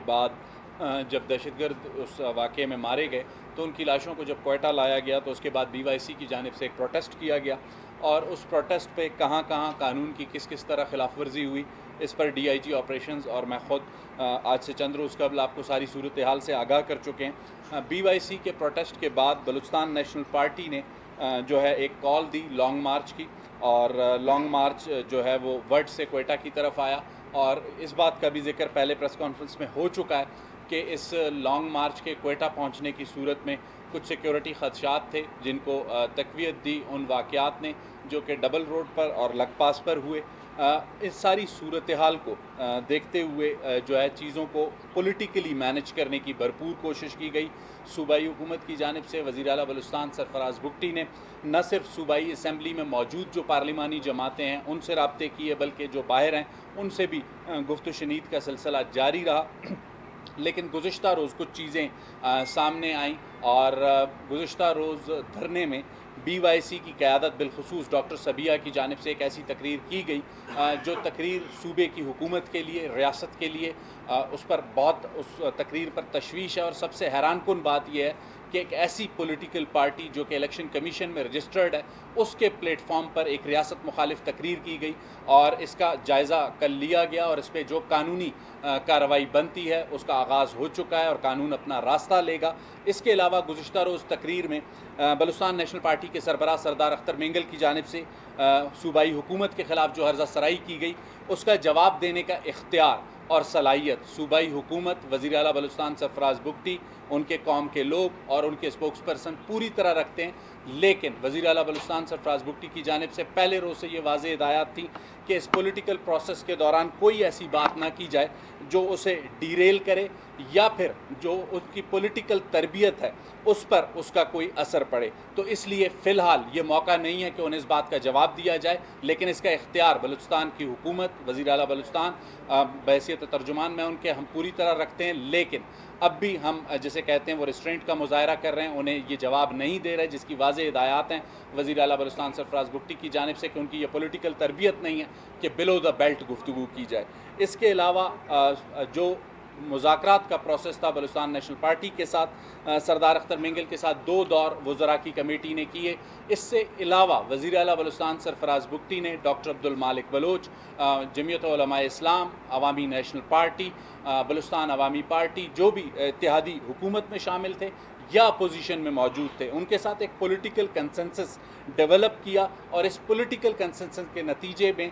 बाद जब दहशतगर्द उस वाक़े में मारे गए तो उनकी लाशों को जब क्वेटा लाया गया तो उसके बाद BYC की जानिब से एक प्रोटेस्ट किया गया और उस प्रोटेस्ट पे कहाँ कहाँ कानून की किस किस तरह खिलाफ वर्जी हुई, इस पर DIG ऑपरेशंस और मैं ख़ुद आज से चंद रोज़ कबल आपको सारी सूरत हाल से आगाह कर चुके हैं। BYC के प्रोटेस्ट के बाद बलूचिस्तान नेशनल पार्टी ने जो है एक कॉल दी लॉन्ग मार्च की, और लॉन्ग मार्च जो है वो वर्ड से क्वेटा की तरफ आया। और इस बात का भी जिक्र पहले प्रेस कॉन्फ्रेंस में हो चुका है कि इस लॉन्ग मार्च के क्वेटा पहुंचने की सूरत में कुछ सिक्योरिटी ख़दशात थे जिनको तक़वियत दी उन वाक़यात ने जो कि डबल रोड पर और लकपास पर हुए। इस सारी सूरत हाल को देखते हुए जो है चीज़ों को पॉलिटिकली मैनेज करने की भरपूर कोशिश की गई। सूबाई हुकूमत की जानिब से वज़ीर आला बलूचिस्तान सरफराज बुगटी ने न सिर्फ सूबाई असम्बली में मौजूद जो पार्लिमानी जमातें हैं उनसे रब्ते किए, बल्कि जो बाहर हैं उनसे भी गुफ्त शनीद का सिलसिला जारी रहा। लेकिन गुज़िश्ता रोज़ कुछ चीज़ें सामने आईं और गुज़िश्ता रोज़ धरने में BYC की क़यादत बिलखुसूस डॉक्टर सबिया की जानिब से एक ऐसी तकरीर की गई जो तकरीर सूबे की हुकूमत के लिए, रियासत के लिए उस पर बहुत उस तकरीर पर तशवीश है। और सबसे हैरानकुन बात यह है कि एक ऐसी पॉलिटिकल पार्टी जो कि इलेक्शन कमीशन में रजिस्टर्ड है उसके प्लेटफॉर्म पर एक रियासत मुखालिफ तकरीर की गई और इसका जायज़ा कल लिया गया और इस पर जो कानूनी कार्रवाई बनती है उसका आगाज़ हो चुका है और कानून अपना रास्ता लेगा। इसके अलावा गुज़िश्ता रोज़ तकरीर में बलूचिस्तान नेशनल पार्टी के सरबराह सरदार अख्तर मेंगल की जानिब से सूबाई हुकूमत के ख़िलाफ़ जो हर्जा सराई की गई उसका जवाब देने का इख्तियार और सलाहियत सूबाई हुकूमत, वज़ीर आला बलूचिस्तान सरफराज बुगटी, उनके कौम के लोग और उनके स्पोक्स पर्सन पूरी तरह रखते हैं। लेकिन वज़ीर आला बलूचिस्तान सरफराज बुगटी की जानिब से पहले रोज़ से ये वाज़ेह हिदायत थी कि इस पॉलिटिकल प्रोसेस के दौरान कोई ऐसी बात ना की जाए जो उसे डीरेल करे या फिर जो उसकी पॉलिटिकल तरबियत है उस पर उसका कोई असर पड़े। तो इसलिए फ़िलहाल ये मौका नहीं है कि उन्हें इस बात का जवाब दिया जाए, लेकिन इसका इख्तियार बलूचिस्तान की हुकूमत, वज़ीर आला बलूचिस्तान बहैसियत तर्जुमान में उनके हम पूरी तरह रखते हैं। लेकिन अब भी हम जिसे कहते हैं वो रिस्ट्रेंट का मुज़ाहरा कर रहे हैं, उन्हें ये जवाब नहीं दे रहे, जिसकी वाज़ेह हिदायत हैं वज़ीर आला बलूचिस्तान सरफराज बुगटी की जानिब से कि उनकी ये पॉलिटिकल तरबियत नहीं है कि बिलो द बेल्ट गुफ्तगू की जाए। इसके अलावा जो मुज़ाकरात का प्रोसेस था बलूचिस्तान नेशनल पार्टी के साथ, सरदार अख्तर मेंगल के साथ 2 दौर वज़रा की कमेटी ने किए। इससे अलावा वज़ीर आला बलूचिस्तान सरफराज बुगटी ने डॉक्टर अब्दुल मालिक बलोच, जमीयत उलमा इस्लाम, अवामी नेशनल पार्टी, बलूचिस्तान अवामी पार्टी, जो भी इत्तेहादी हुकूमत में शामिल थे या अपोजिशन में मौजूद थे, उनके साथ एक पॉलिटिकल कंसेंसस डेवलप किया। और इस पॉलिटिकल कंसेंसस के नतीजे में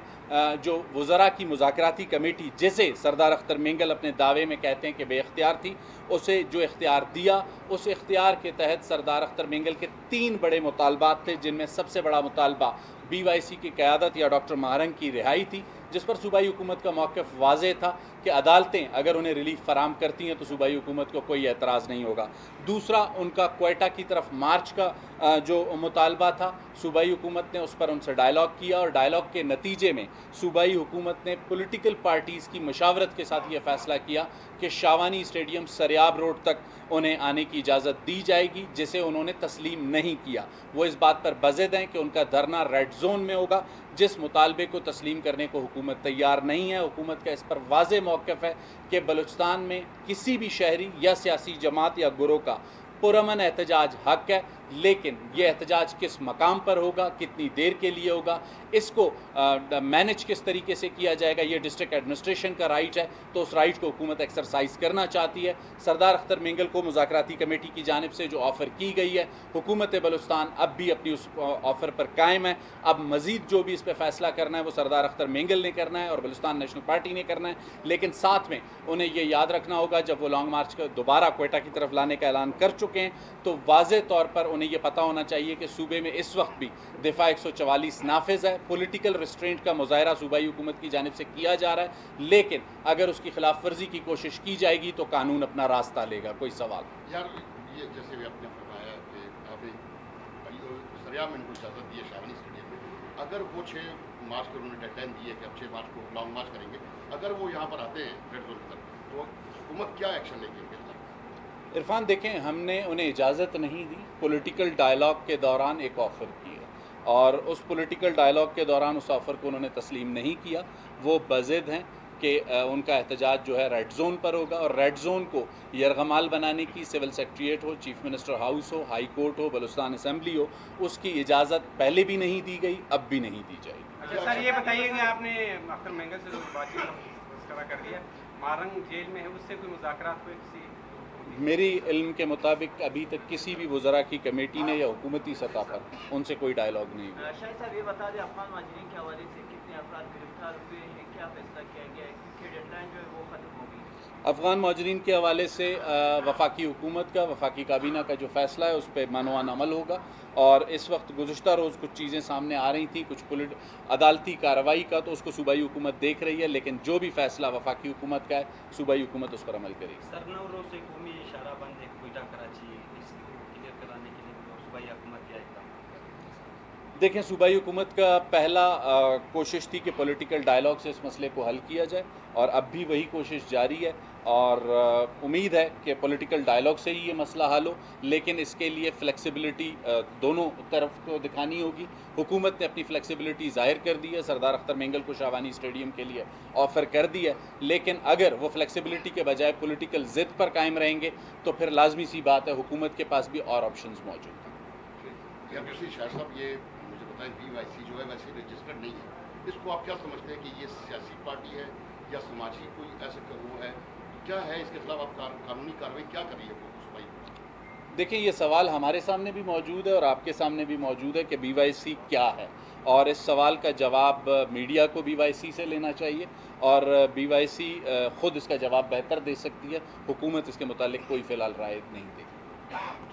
जो वज़रा की मुज़ाकराती कमेटी, जैसे सरदार अख्तर मेंगल अपने दावे में कहते हैं कि बेख्तियार थी, उसे जो इख्तियार दिया उस इख्तियार के तहत सरदार अख्तर मेंगल के 3 बड़े मुतालबात थे, जिनमें सबसे बड़ा मुतालबा BYC की क़यादत या डॉक्टर महारंग की रिहाई थी, जिस पर सूबाई हुकूमत का मौक़िफ़ वाज़ेह था कि अदालतें अगर उन्हें रिलीफ फराम करती हैं तो सूबाई हुकूमत को कोई एतराज़ नहीं होगा। दूसरा, उनका क्वेटा की तरफ मार्च का जो मुतालबा था, सूबाई हुकूमत ने उस पर उनसे डायलॉग किया और डायलॉग के नतीजे में सूबाई हुकूमत ने पॉलिटिकल पार्टीज़ की मशावरत के साथ ये फ़ैसला किया कि शावानी स्टेडियम सरियाब रोड तक उन्हें आने की इजाज़त दी जाएगी, जिसे उन्होंने तस्लीम नहीं किया। वो इस बात पर बज़िद हैं कि उनका धरना रेड जोन में होगा, जिस मुतालबे को तस्लीम करने को हुकूमत तैयार नहीं है। हुकूमत का इस पर वाज़ेह मौक़िफ़ है कि बलूचिस्तान में किसी भी शहरी या सियासी जमात या गुरोह का पुरअमन एहतजाज हक़ है, लेकिन ये एहतजाज किस मकाम पर होगा, कितनी देर के लिए होगा, इसको मैनेज किस तरीके से किया जाएगा, ये डिस्ट्रिक्ट एडमिनिस्ट्रेशन का राइट है, तो उस राइट को हुकूमत एक्सरसाइज करना चाहती है। सरदार अख्तर मेंगल को मुज़ाकराती कमेटी की जानिब से जो ऑफ़र की गई है, हुकूमत बलूचिस्तान अब भी अपनी उस ऑफ़र पर कायम है। अब मज़ीद जो भी इस पर फ़ैसला करना है वो सरदार अख्तर मेंगल ने करना है और बलूचिस्तान नेशनल पार्टी ने करना है। लेकिन साथ में उन्हें ये याद रखना होगा, जब वो लॉन्ग मार्च को दोबारा क्वेटा की तरफ लाने का ऐलान कर चुके हैं तो वाज़ेह तौर पर उन्हें ये पता होना चाहिए कि सूबे में इस वक्त भी दिफा 144 नाफिज है। पॉलिटिकल रिस्ट्रेंट का मुज़ाहरा सूबाई हुकूमत की जानिब से किया जा रहा है, लेकिन अगर उसकी खिलाफ वर्जी की कोशिश की जाएगी तो कानून अपना रास्ता लेगा। कोई सवाल यार, ये जैसे भी आपने फरमाया कि अभी सरिया में इनको इजाज़त दी है शावानी स्टेडियम में, अगर वो 6 मार्च को उन्होंने डेडलाइन दी है कि अब 6 मार्च को लॉन्ग मार्च करेंगे, अगर वो यहाँ पर आते हैं रेड जोन तक, तो हुकूमत क्या एक्शन लेगी उनके खिलाफ? इरफान, देखें, हमने उन्हें इजाज़त नहीं दी। पॉलिटिकल डायलॉग के दौरान एक ऑफ़र की है और उस पॉलिटिकल डायलॉग के दौरान उस ऑफ़र को उन्होंने तस्लीम नहीं किया। वो बज़िद हैं कि उनका एहतजाज जो है रेड जोन पर होगा, और रेड जोन को यरगमाल बनाने की सिविल सेक्रेटरीट हो, चीफ मिनिस्टर हाउस हो, हाई कोर्ट हो, बलूचिस्तान असम्बली हो, उसकी इजाज़त पहले भी नहीं दी गई, अब भी नहीं दी जाएगी। अच्छा सर, ये बताइए कि आपने अख्तर मेंगल से जो बातचीत कर दिया, मारंग जेल में है, उससे कोई मुज़ाकरात हुए किसी? मेरी इल्म के मुताबिक अभी तक किसी भी वज़रा की कमेटी ने या हुकूमती सतह पर उनसे कोई डायलॉग नहीं हुआ। शाहिद साहब, ये बता दें अफगान महाजरीन के हवाले से कितने अफराद गिरफ्तार हुए हैं, क्या फैसला किया गया है, क्योंकि डेडलाइन जो है वो ख़त्म हो गई है। अफ़गान माजरीन के हवाले से वफाकी हुकूमत का, वफाकी काबीना का जो फ़ैसला है उस पर मनवान अमल होगा, और इस वक्त गुज़श्ता रोज़ कुछ चीज़ें सामने आ रही थी, कुछ अदालती कार्रवाई का, तो उसको सूबाई हुकूमत देख रही है, लेकिन जो भी फ़ैसला वफाकी हुकूमत का है, सूबाई हुकूमत उस पर अमल करेगी। सर, 9 रोज़ से कौमी शराबबंद है कोयटा कराची, इसको क्लियर कराने के लिए सूबाई हुकूमत क्या इक़दाम? देखें, सूबाई हुकूमत का पहला कोशिश थी कि पॉलिटिकल डायलॉग से इस मसले को हल किया जाए, और अब भी वही कोशिश जारी है, और उम्मीद है कि पॉलिटिकल डायलॉग से ही ये मसला हल हो, लेकिन इसके लिए फ़्लेक्सिबिलिटी दोनों तरफ को दिखानी होगी। हुकूमत ने अपनी फ़्लेक्सिबिलिटी ज़ाहिर कर दी है, सरदार अख्तर मेंगल को शाहवानी स्टेडियम के लिए ऑफ़र कर दी है, लेकिन अगर वो फ़्लेक्सिबिलिटी के बजाय पॉलिटिकल ज़िद पर कायम रहेंगे तो फिर लाजमी सी बात है हुकूमत के पास भी और ऑप्शंस मौजूद हैं। या दूसरी शाह साहब, ये मुझे बताएं, BYC जो है वैसे रजिस्टर्ड नहीं है, इसको आप क्या समझते हैं कि ये सियासी पार्टी है या समाजी कोई ऐसा वो है, क्या है इसके खिलाफ आप कानूनी कार्रवाई क्या कर रही है वो सूबाई? देखिए, ये सवाल हमारे सामने भी मौजूद है और आपके सामने भी मौजूद है कि BYC क्या है, और इस सवाल का जवाब मीडिया को BYC से लेना चाहिए, और BYC ख़ुद इसका जवाब बेहतर दे सकती है। हुकूमत इसके मुतालिक कोई फ़िलहाल राय नहीं देगी।